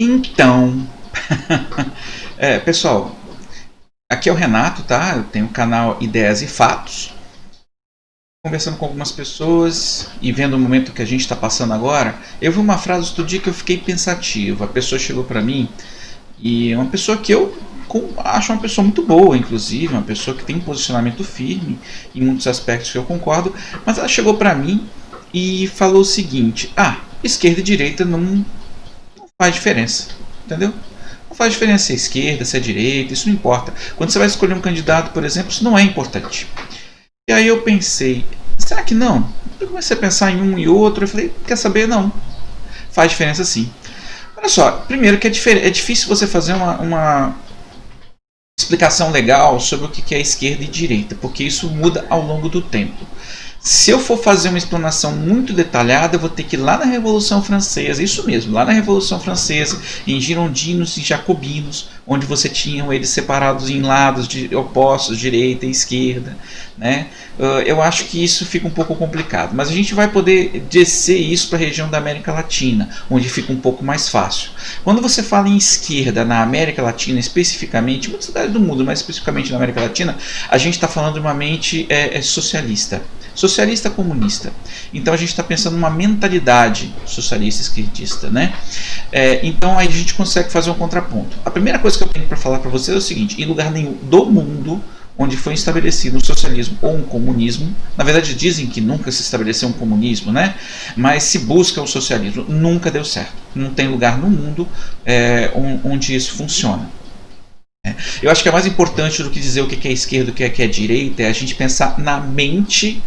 Então, pessoal, aqui é o Renato, tá? Eu tenho o canal Ideias e Fatos. Conversando com algumas pessoas e vendo o momento que a gente está passando agora, eu vi uma frase outro dia que eu fiquei pensativo. A pessoa chegou para mim e é uma pessoa que eu acho uma pessoa muito boa, inclusive, uma pessoa que tem um posicionamento firme em muitos aspectos que eu concordo, mas ela chegou para mim e falou o seguinte: esquerda e direita não faz diferença, entendeu? Não faz diferença se é esquerda, se é direita, isso não importa. Quando você vai escolher um candidato, por exemplo, isso não é importante. E aí eu pensei, será que não? Eu comecei a pensar em um e outro, eu falei, quer saber? Não. Faz diferença sim. Olha só, primeiro que é difícil você fazer uma explicação legal sobre o que é esquerda e direita, porque isso muda ao longo do tempo. Se eu for fazer uma explanação muito detalhada, eu vou ter que ir lá na Revolução Francesa, isso mesmo, lá na Revolução Francesa, em girondinos e jacobinos, onde você tinha eles separados em lados opostos, direita e esquerda, né? Eu acho que isso fica um pouco complicado, mas a gente vai poder descer isso para a região da América Latina, onde fica um pouco mais fácil. Quando você fala em esquerda na América Latina, especificamente, em muitas cidades do mundo, mas especificamente na América Latina, a gente está falando de uma mente socialista. Socialista comunista. Então a gente está pensando numa mentalidade socialista esquerdista, né? Então aí a gente consegue fazer um contraponto. A primeira coisa que eu tenho para falar para vocês é o seguinte: em lugar nenhum do mundo onde foi estabelecido um socialismo ou um comunismo, na verdade dizem que nunca se estabeleceu um comunismo, né? Mas se busca o socialismo, nunca deu certo. Não tem lugar no mundo onde isso funciona. Eu acho que é mais importante do que dizer o que é esquerda e o que é direita, é a gente pensar na mente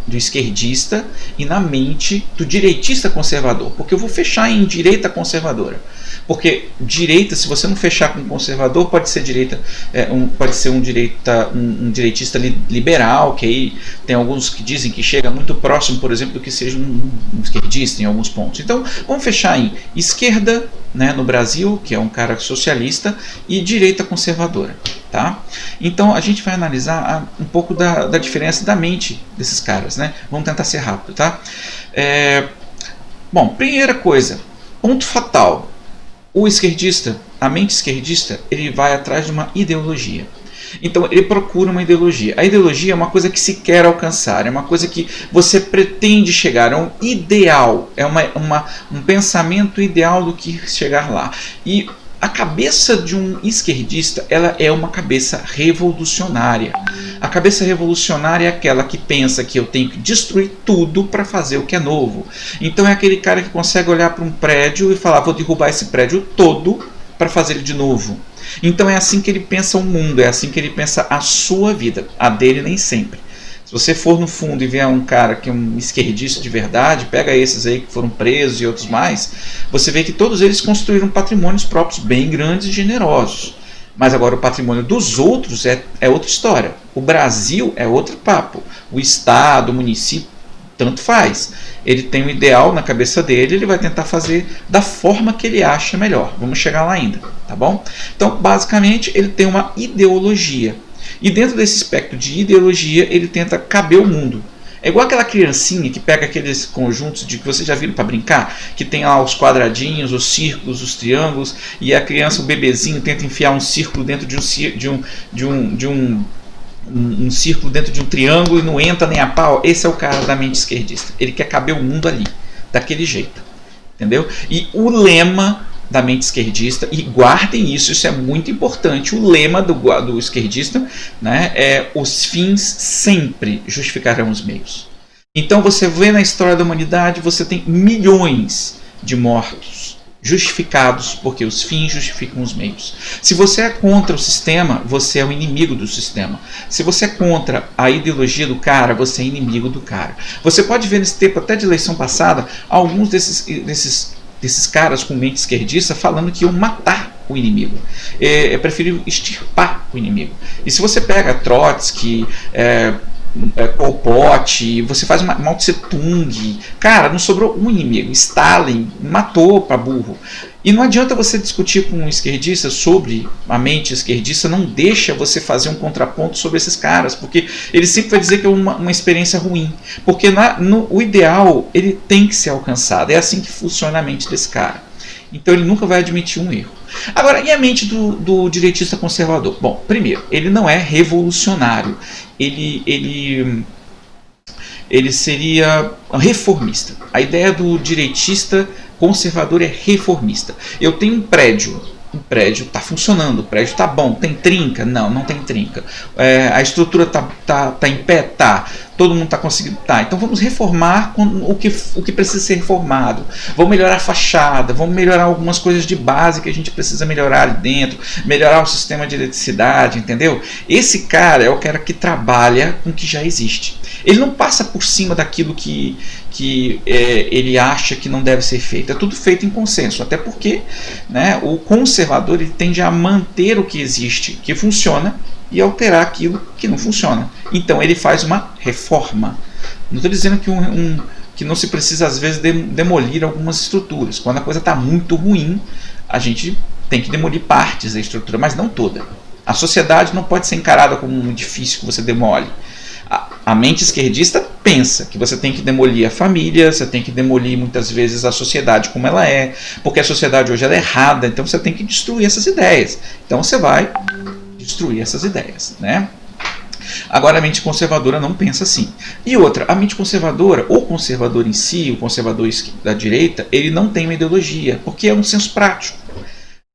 do esquerdista e na mente do direitista conservador, porque eu vou fechar em direita conservadora, porque direita, se você não fechar com conservador, pode ser direita, pode ser um direitista liberal, que aí tem alguns que dizem que chega muito próximo, por exemplo, do que seja um esquerdista em alguns pontos. Então vamos fechar em esquerda, né, no Brasil, que é um cara socialista, e direita conservadora. Tá? Então a gente vai analisar um pouco da diferença da mente desses caras, né? Vamos tentar ser rápido, tá? Bom, primeira coisa, ponto fatal. O esquerdista, a mente esquerdista, ele vai atrás de uma ideologia. Então ele procura uma ideologia. A ideologia é uma coisa que se quer alcançar, é uma coisa que você pretende chegar, é um ideal, é um pensamento ideal do que chegar lá. E a cabeça de um esquerdista, ela é uma cabeça revolucionária. A cabeça revolucionária é aquela que pensa que eu tenho que destruir tudo para fazer o que é novo. Então é aquele cara que consegue olhar para um prédio e falar: vou derrubar esse prédio todo para fazer ele de novo. Então é assim que ele pensa o mundo, é assim que ele pensa a sua vida. A dele nem sempre. Se você for no fundo e ver um cara que é um esquerdista de verdade, pega esses aí que foram presos e outros mais, você vê que todos eles construíram patrimônios próprios bem grandes e generosos. Mas agora o patrimônio dos outros é outra história. O Brasil é outro papo. O Estado, o município, tanto faz. Ele tem um ideal na cabeça dele, ele vai tentar fazer da forma que ele acha melhor. Vamos chegar lá ainda, tá bom? Então, basicamente, ele tem uma ideologia. E dentro desse espectro de ideologia, ele tenta caber o mundo. É igual aquela criancinha que pega aqueles conjuntos de que vocês já viram para brincar, que tem lá os quadradinhos, os círculos, os triângulos, e a criança, o bebezinho, tenta enfiar um círculo dentro de um círculo dentro de um triângulo e não entra nem a pau. Esse é o cara da mente esquerdista. Ele quer caber o mundo ali, daquele jeito. Entendeu? E o lema da mente esquerdista, e guardem isso é muito importante, o lema do esquerdista, né, é: os fins sempre justificarão os meios. Então você vê na história da humanidade, você tem milhões de mortos justificados porque os fins justificam os meios. Se você é contra o sistema, você é o inimigo do sistema. Se você é contra a ideologia do cara, você é inimigo do cara. Você pode ver nesse tempo, até de eleição passada, alguns desses caras com mente esquerdista falando que iam matar o inimigo. É preferível extirpar o inimigo. E se você pega Trotsky, Pol Pot, você faz Mao Tse Tung, cara, não sobrou um inimigo. Stalin matou para burro. E não adianta você discutir com um esquerdista sobre a mente esquerdista, não deixa você fazer um contraponto sobre esses caras, porque ele sempre vai dizer que é uma experiência ruim. Porque o ideal, ele tem que ser alcançado. É assim que funciona a mente desse cara. Então ele nunca vai admitir um erro. Agora, e a mente do direitista conservador? Bom, primeiro, ele não é revolucionário. Ele seria reformista. A ideia do direitista conservador é reformista. Eu tenho um prédio está funcionando, o prédio está bom, tem trinca? Não, não tem trinca. A estrutura tá em pé? Tá. Todo mundo está conseguindo? Tá. Então vamos reformar o que precisa ser reformado. Vamos melhorar a fachada, vamos melhorar algumas coisas de base que a gente precisa melhorar ali dentro, melhorar o sistema de eletricidade, entendeu? Esse cara é o cara que trabalha com o que já existe. Ele não passa por cima daquilo que ele acha que não deve ser feito. É tudo feito em consenso, até porque, né, o conservador ele tende a manter o que existe, que funciona, e alterar aquilo que não funciona. Então ele faz uma reforma. Não estou dizendo que não se precisa às vezes demolir algumas estruturas. Quando a coisa está muito ruim, a gente tem que demolir partes da estrutura, mas não toda. A sociedade não pode ser encarada como um edifício que você demole. A mente esquerdista pensa que você tem que demolir a família, você tem que demolir muitas vezes a sociedade como ela é, porque a sociedade hoje ela é errada, então você tem que destruir essas ideias. Então você vai destruir essas ideias, né? Agora a mente conservadora não pensa assim. E outra, a mente conservadora, o conservador em si, o conservador da direita, ele não tem uma ideologia, porque é um senso prático.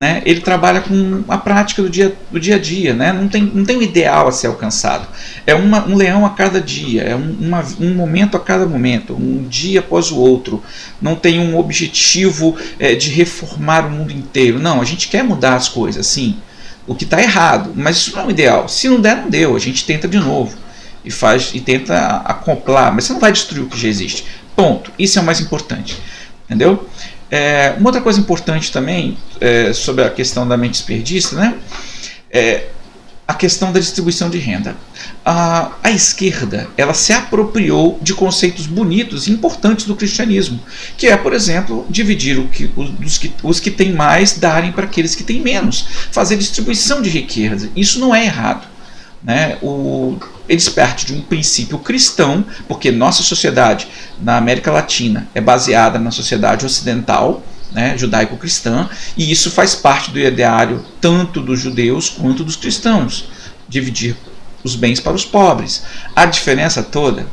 Né? Ele trabalha com a prática do dia a dia, né? Não tem um ideal a ser alcançado. É um leão a cada dia, é um momento a cada momento, um dia após o outro. Não tem um objetivo de reformar o mundo inteiro. Não, a gente quer mudar as coisas, sim. O que está errado, mas isso não é o ideal. Se não der, não deu. A gente tenta de novo e tenta acoplar, mas você não vai destruir o que já existe. Ponto. Isso é o mais importante. Entendeu? Uma outra coisa importante também sobre a questão da mente esquerdista, né, é a questão da distribuição de renda. A esquerda ela se apropriou de conceitos bonitos e importantes do cristianismo, que é, por exemplo, dividir os que têm mais darem para aqueles que têm menos, fazer distribuição de riqueza. Isso não é errado. Né? Eles partem de um princípio cristão, porque nossa sociedade na América Latina é baseada na sociedade ocidental, né, judaico-cristã, e isso faz parte do ideário tanto dos judeus quanto dos cristãos, dividir os bens para os pobres. A diferença toda,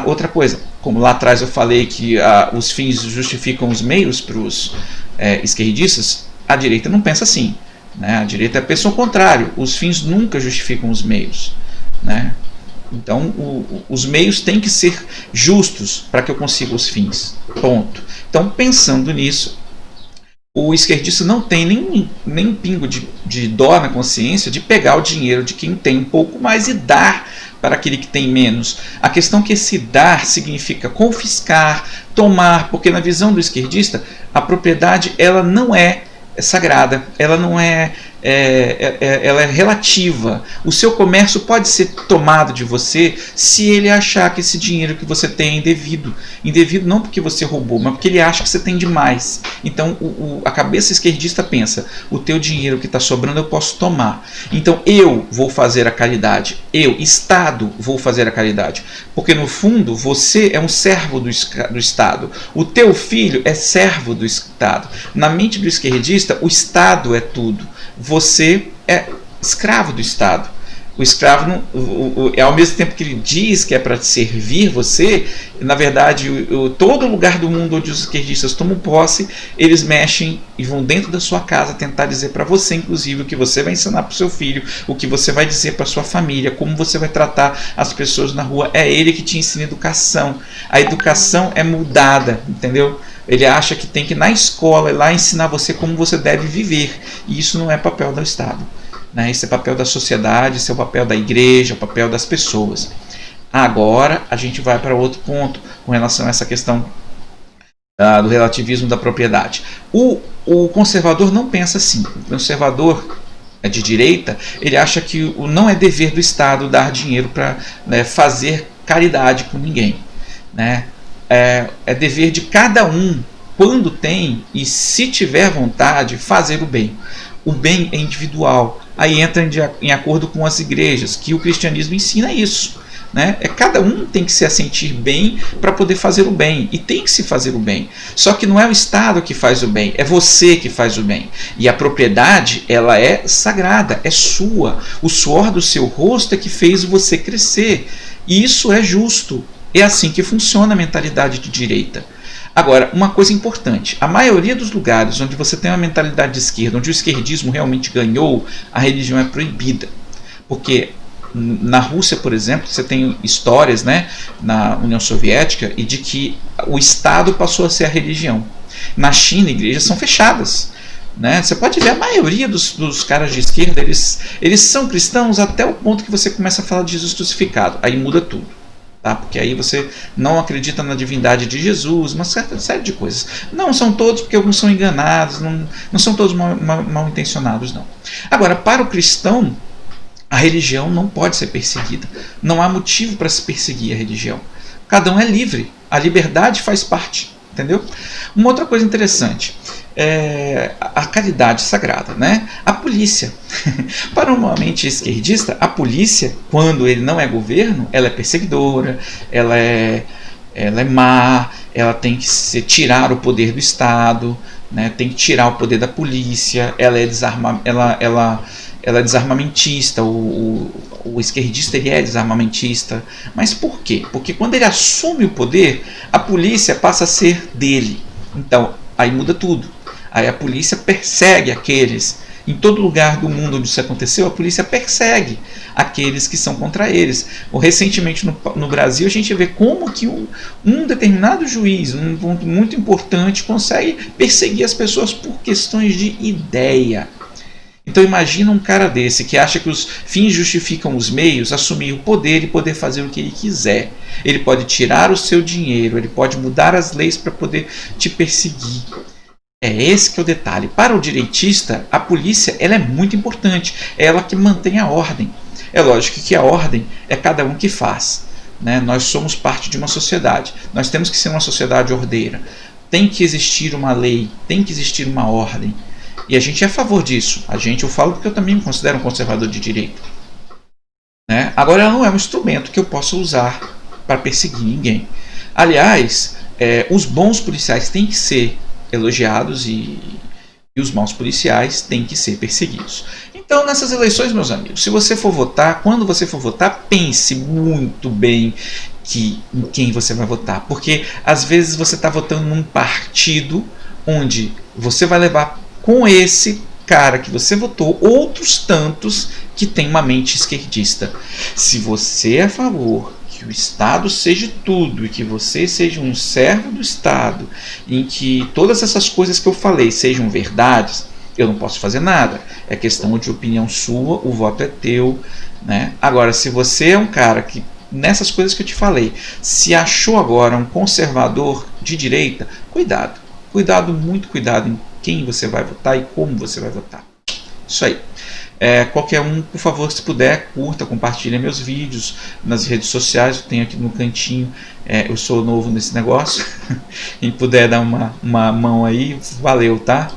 outra coisa, como lá atrás eu falei que os fins justificam os meios para os esquerdistas, a direita não pensa assim. Né? A direita pensa o contrário, os fins nunca justificam os meios. Né? Então os meios têm que ser justos para que eu consiga os fins. Ponto. Então, pensando nisso, o esquerdista não tem nem um pingo de dó na consciência de pegar o dinheiro de quem tem um pouco mais e dar para aquele que tem menos. A questão é que esse dar significa confiscar, tomar, porque na visão do esquerdista a propriedade ela não é sagrada, ela não ela é relativa. O seu comércio pode ser tomado de você se ele achar que esse dinheiro que você tem é indevido. Indevido não porque você roubou, mas porque ele acha que você tem demais. Então a cabeça esquerdista pensa, o teu dinheiro que está sobrando eu posso tomar. Então eu vou fazer a caridade. Eu, Estado, vou fazer a caridade. Porque no fundo você é um servo do Estado. O teu filho é servo do Estado. Na mente do esquerdista, o Estado é tudo. Você é escravo do Estado. O escravo, ao mesmo tempo que ele diz que é para servir você, na verdade, todo lugar do mundo onde os esquerdistas tomam posse, eles mexem e vão dentro da sua casa tentar dizer para você, inclusive, o que você vai ensinar para o seu filho, o que você vai dizer para sua família, como você vai tratar as pessoas na rua. É ele que te ensina educação. A educação é mudada, entendeu? Ele acha que tem que ir na escola e lá ensinar você como você deve viver. E isso não é papel do Estado. Né? Isso é papel da sociedade, isso é o papel da igreja, o papel das pessoas. Agora a gente vai para outro ponto com relação a essa questão do relativismo da propriedade. O conservador não pensa assim. O conservador de direita, ele acha que não é dever do Estado dar dinheiro para fazer caridade com ninguém. Né? É dever de cada um, quando tem e se tiver vontade, fazer o bem. O bem é individual. Aí entra em acordo com as igrejas, que o cristianismo ensina isso. né? Cada um tem que se sentir bem para poder fazer o bem, e tem que se fazer o bem. Só que não é o Estado que faz o bem, é você que faz o bem. E a propriedade, ela é sagrada, é sua. O suor do seu rosto é que fez você crescer. E isso é justo. É assim que funciona a mentalidade de direita. Agora, uma coisa importante, a maioria dos lugares onde você tem uma mentalidade de esquerda, onde o esquerdismo realmente ganhou, a religião é proibida. Porque na Rússia, por exemplo, você tem histórias, né, na União Soviética, e de que o Estado passou a ser a religião. Na China, igrejas são fechadas. Né? Você pode ver a maioria dos caras de esquerda, eles são cristãos até o ponto que você começa a falar de Jesus crucificado. Aí muda tudo. Tá? Porque aí você não acredita na divindade de Jesus, uma certa série de coisas. Não são todos, porque alguns são enganados, não são todos mal intencionados, não. Agora, para o cristão, a religião não pode ser perseguida. Não há motivo para se perseguir a religião. Cada um é livre. A liberdade faz parte. Entendeu? Uma outra coisa interessante é a caridade sagrada, né? A polícia. Para uma mente esquerdista, a polícia, quando ele não é governo, ela é perseguidora, ela é má, ela tem que tirar o poder do Estado, né? Tem que tirar o poder da polícia, ela é desarmamentista, o esquerdista ele é desarmamentista. Mas por quê? Porque quando ele assume o poder, a polícia passa a ser dele. Então, aí muda tudo. Aí a polícia persegue aqueles. Em todo lugar do mundo onde isso aconteceu, a polícia persegue aqueles que são contra eles. Recentemente no Brasil, a gente vê como que um determinado juiz, um ponto muito importante, consegue perseguir as pessoas por questões de ideia. Então imagina um cara desse que acha que os fins justificam os meios, assumir o poder e poder fazer o que ele quiser. Ele pode tirar o seu dinheiro, ele pode mudar as leis para poder te perseguir. É esse que é o detalhe. Para o direitista, a polícia ela é muito importante. É ela que mantém a ordem. É lógico que a ordem é cada um que faz. Né? Nós somos parte de uma sociedade. Nós temos que ser uma sociedade ordeira. Tem que existir uma lei, tem que existir uma ordem. E a gente é a favor disso. Eu falo porque eu também me considero um conservador de direita. Né? Agora, ela não é um instrumento que eu possa usar para perseguir ninguém. Aliás, os bons policiais têm que ser elogiados e os maus policiais têm que ser perseguidos. Então, nessas eleições, meus amigos, se você for votar, quando você for votar, pense muito bem em quem você vai votar. Porque, às vezes, você está votando num partido onde você vai levar com esse cara que você votou outros tantos que tem uma mente esquerdista. Se você é a favor que o Estado seja tudo e que você seja um servo do Estado, em que todas essas coisas que eu falei sejam verdades, eu não posso fazer nada. É questão de opinião sua, o voto é teu. Né? Agora, se você é um cara que, nessas coisas que eu te falei, se achou agora um conservador de direita, cuidado. Cuidado, muito cuidado em quem você vai votar e como você vai votar. Isso aí. Qualquer um, por favor, se puder, curta, compartilhe meus vídeos nas redes sociais. Eu tenho aqui no cantinho, eu sou novo nesse negócio. Quem puder dar uma mão aí, valeu, tá?